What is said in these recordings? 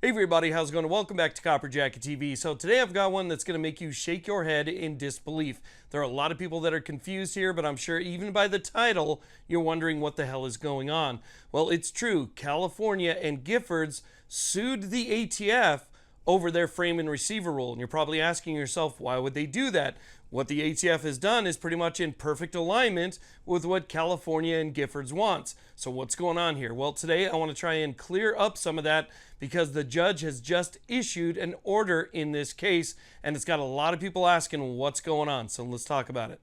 Hey everybody, how's it going? Welcome back to Copper Jacket TV. So today I've got one that's going to make you shake your head in disbelief. There are a lot of people that are confused here, but I'm sure even by the title, you're wondering what the hell is going on. Well, it's true. California and Giffords sued the ATF over their frame and receiver rule. And you're probably asking yourself, why would they do that? What the ATF has done is pretty much in perfect alignment with what California and Giffords wants. So what's going on here? Well, today I want to try and clear up some of that because the judge has just issued an order in this case, and it's got a lot of people asking what's going on. So let's talk about it.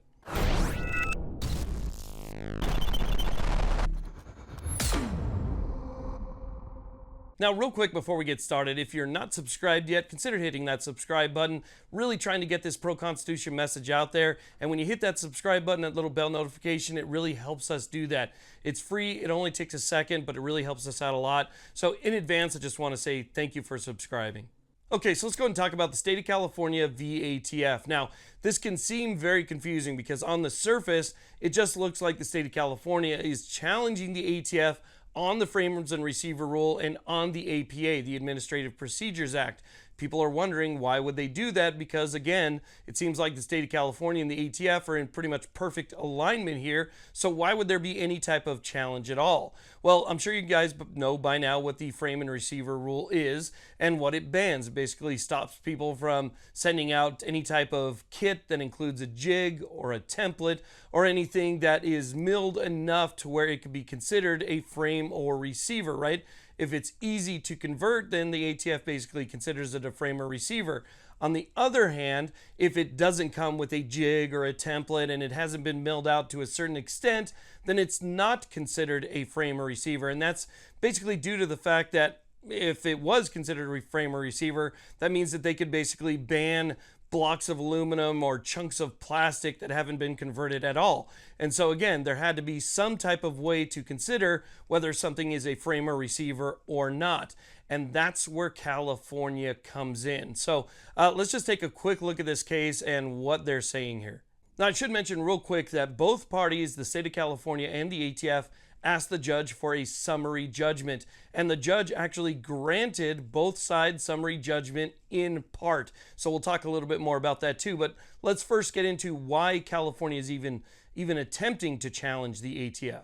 Now, real quick before we get started, if you're not subscribed yet, consider hitting that subscribe button. Really trying to get this pro-Constitution message out there. And when you hit that subscribe button, that little bell notification, it really helps us do that. It's free. It only takes a second, but it really helps us out a lot. So in advance, I just want to say thank you for subscribing. Okay, so let's go ahead and talk about the state of California v. ATF. Now, this can seem very confusing because on the surface, it just looks like the state of California is challenging the ATF on the Framers and Receiver Rule and on the APA, the Administrative Procedures Act. People are wondering why would they do that because, again, it seems like the state of California and the ATF are in pretty much perfect alignment here. So why would there be any type of challenge at all? Well, I'm sure you guys know by now what the Frame and Receiver Rule is and what it bans. It basically stops people from sending out any type of kit that includes a jig or a template or anything that is milled enough to where it could be considered a frame or receiver, right? If it's easy to convert, then the ATF basically considers it a frame or receiver. On the other hand, if it doesn't come with a jig or a template and it hasn't been milled out to a certain extent, then it's not considered a frame or receiver. And that's basically due to the fact that if it was considered a frame or receiver, that means that they could basically ban blocks of aluminum or chunks of plastic that haven't been converted at all. And so again, there had to be some type of way to consider whether something is a frame or receiver or not. And that's where California comes in. So let's just take a quick look at this case and what they're saying here. Now, I should mention real quick that both parties, the state of California and the ATF, asked the judge for a summary judgment, and the judge actually granted both sides summary judgment in part. So we'll talk a little bit more about that too, but let's first get into why California is even attempting to challenge the ATF.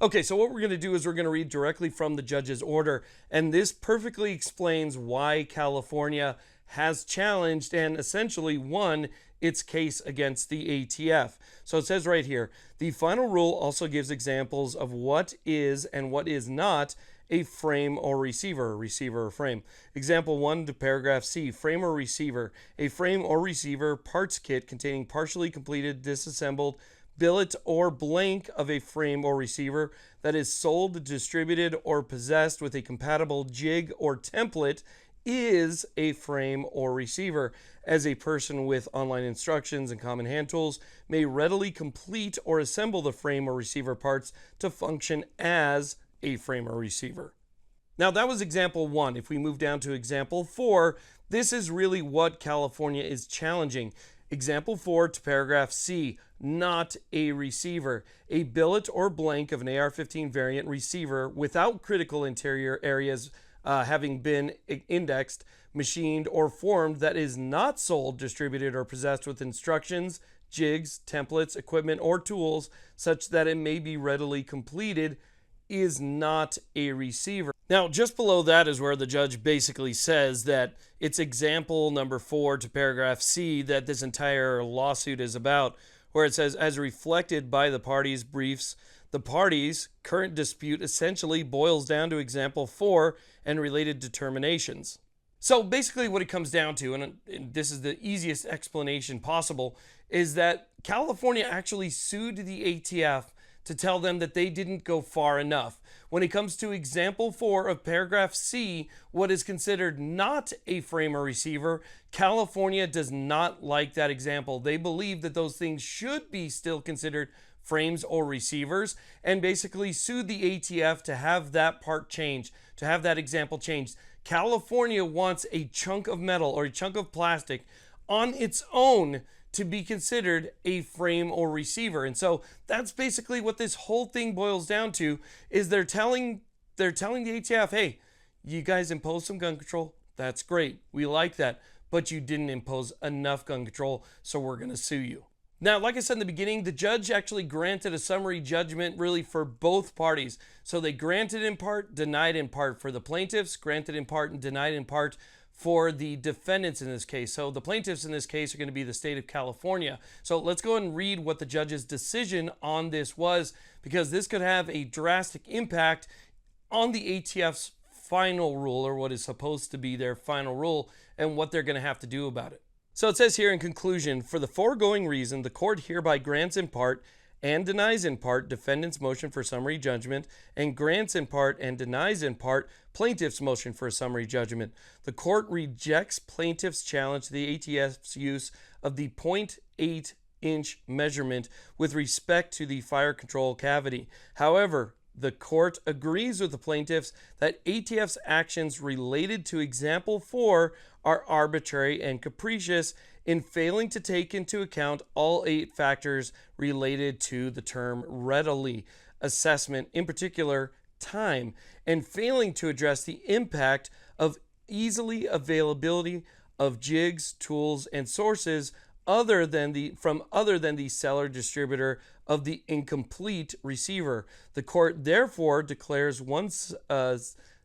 Okay, so what we're going to do is we're going to read directly from the judge's order, and this perfectly explains why California has challenged and essentially won its case against the ATF. So it says right here, the final rule also gives examples of what is and what is not a frame or receiver or frame. Example 1 to paragraph C, frame or receiver. A frame or receiver parts kit containing partially completed, disassembled, billet or blank of a frame or receiver that is sold, distributed, or possessed with a compatible jig or template is a frame or receiver, as a person with online instructions and common hand tools may readily complete or assemble the frame or receiver parts to function as a frame or receiver. Now that was example 1. If we move down to example 4, this is really what California is challenging. Example 4 to paragraph C, not a receiver. A billet or blank of an AR-15 variant receiver without critical interior areas having been indexed, machined, or formed that is not sold, distributed, or possessed with instructions, jigs, templates, equipment, or tools such that it may be readily completed is not a receiver. Now, just below that is where the judge basically says that it's example number 4 to paragraph C that this entire lawsuit is about, where it says, as reflected by the parties' briefs, the parties' current dispute essentially boils down to example 4 and related determinations. So basically what it comes down to, and this is the easiest explanation possible, is that California actually sued the ATF to tell them that they didn't go far enough. When it comes to example 4 of paragraph C, what is considered not a frame or receiver, California does not like that example. They believe that those things should be still considered frames or receivers, and basically sued the ATF to have that part changed, to have that example changed. California wants a chunk of metal or a chunk of plastic on its own to be considered a frame or receiver. And so that's basically what this whole thing boils down to, is they're telling the ATF, hey, you guys imposed some gun control. That's great. We like that. But you didn't impose enough gun control, so we're going to sue you. Now, like I said in the beginning, the judge actually granted a summary judgment really for both parties. So they granted in part, denied in part for the plaintiffs, granted in part and denied in part for the defendants in this case. So the plaintiffs in this case are going to be the state of California. So let's go ahead and read what the judge's decision on this was, because this could have a drastic impact on the ATF's final rule, or what is supposed to be their final rule, and what they're going to have to do about it. So it says here in conclusion, for the foregoing reason, the court hereby grants in part and denies in part defendant's motion for summary judgment, and grants in part and denies in part plaintiff's motion for a summary judgment. The court rejects plaintiff's challenge to the ATF's use of the 0.8-inch measurement with respect to the fire control cavity. However, the court agrees with the plaintiffs that ATF's actions related to example 4 are arbitrary and capricious in failing to take into account all 8 factors related to the term readily assessment, in particular time, and failing to address the impact of easily availability of jigs, tools, and sources other than the seller distributor of the incomplete receiver. The court therefore declares one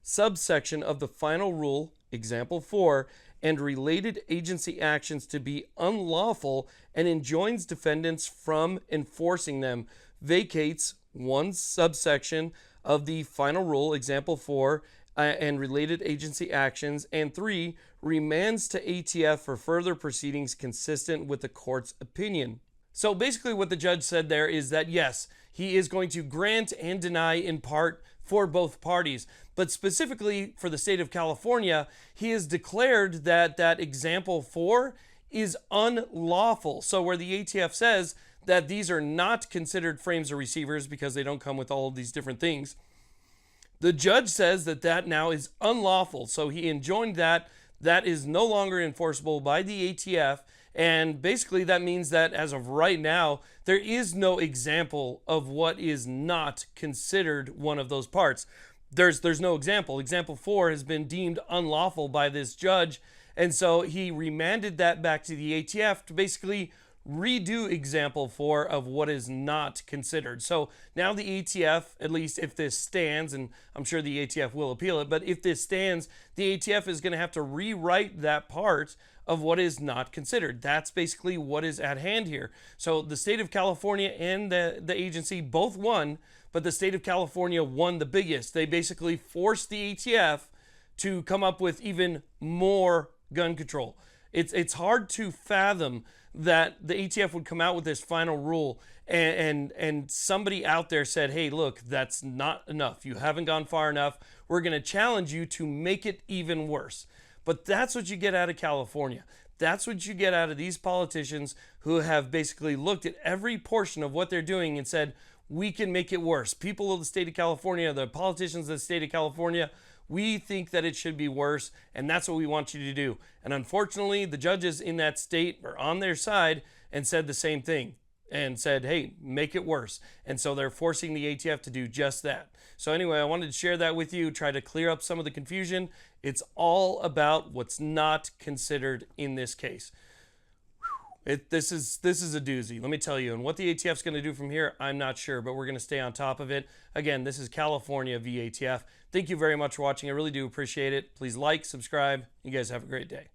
subsection of the final rule, example 4, and related agency actions to be unlawful and enjoins defendants from enforcing them, vacates one subsection of the final rule, example 4, and related agency actions, and 3, remands to ATF for further proceedings consistent with the court's opinion. So basically what the judge said there is that yes, he is going to grant and deny in part for both parties, but specifically for the state of California, he has declared that that example 4 is unlawful. So where the ATF says that these are not considered frames or receivers because they don't come with all of these different things, the judge says that that now is unlawful. So he enjoined that. That is no longer enforceable by the ATF. And basically that means that as of right now, there is no example of what is not considered one of those parts. There's no example. Example 4 has been deemed unlawful by this judge. And so he remanded that back to the ATF to basically redo example 4 of what is not considered. So now the ATF, at least if this stands, and I'm sure the ATF will appeal it, but if this stands, the ATF is going to have to rewrite that part of what is not considered. That's basically what is at hand here. So the state of California and the agency both won, but the state of California won the biggest. They basically forced the ATF to come up with even more gun control. It's hard to fathom that the ATF would come out with this final rule and somebody out there said, hey, look, that's not enough. You haven't gone far enough. We're going to challenge you to make it even worse. But that's what you get out of California. That's what you get out of these politicians who have basically looked at every portion of what they're doing and said, we can make it worse. People of the state of California, the politicians of the state of California, we think that it should be worse, and that's what we want you to do. And unfortunately, the judges in that state are on their side and said the same thing and said, hey, make it worse. And so they're forcing the ATF to do just that. So anyway, I wanted to share that with you, try to clear up some of the confusion. It's all about what's not considered in this case. This is a doozy, let me tell you. And what the ATF's going to do from here, I'm not sure, but we're going to stay on top of it. Again, this is California v. ATF. Thank you very much for watching. I really do appreciate it. Please like, subscribe. You guys have a great day.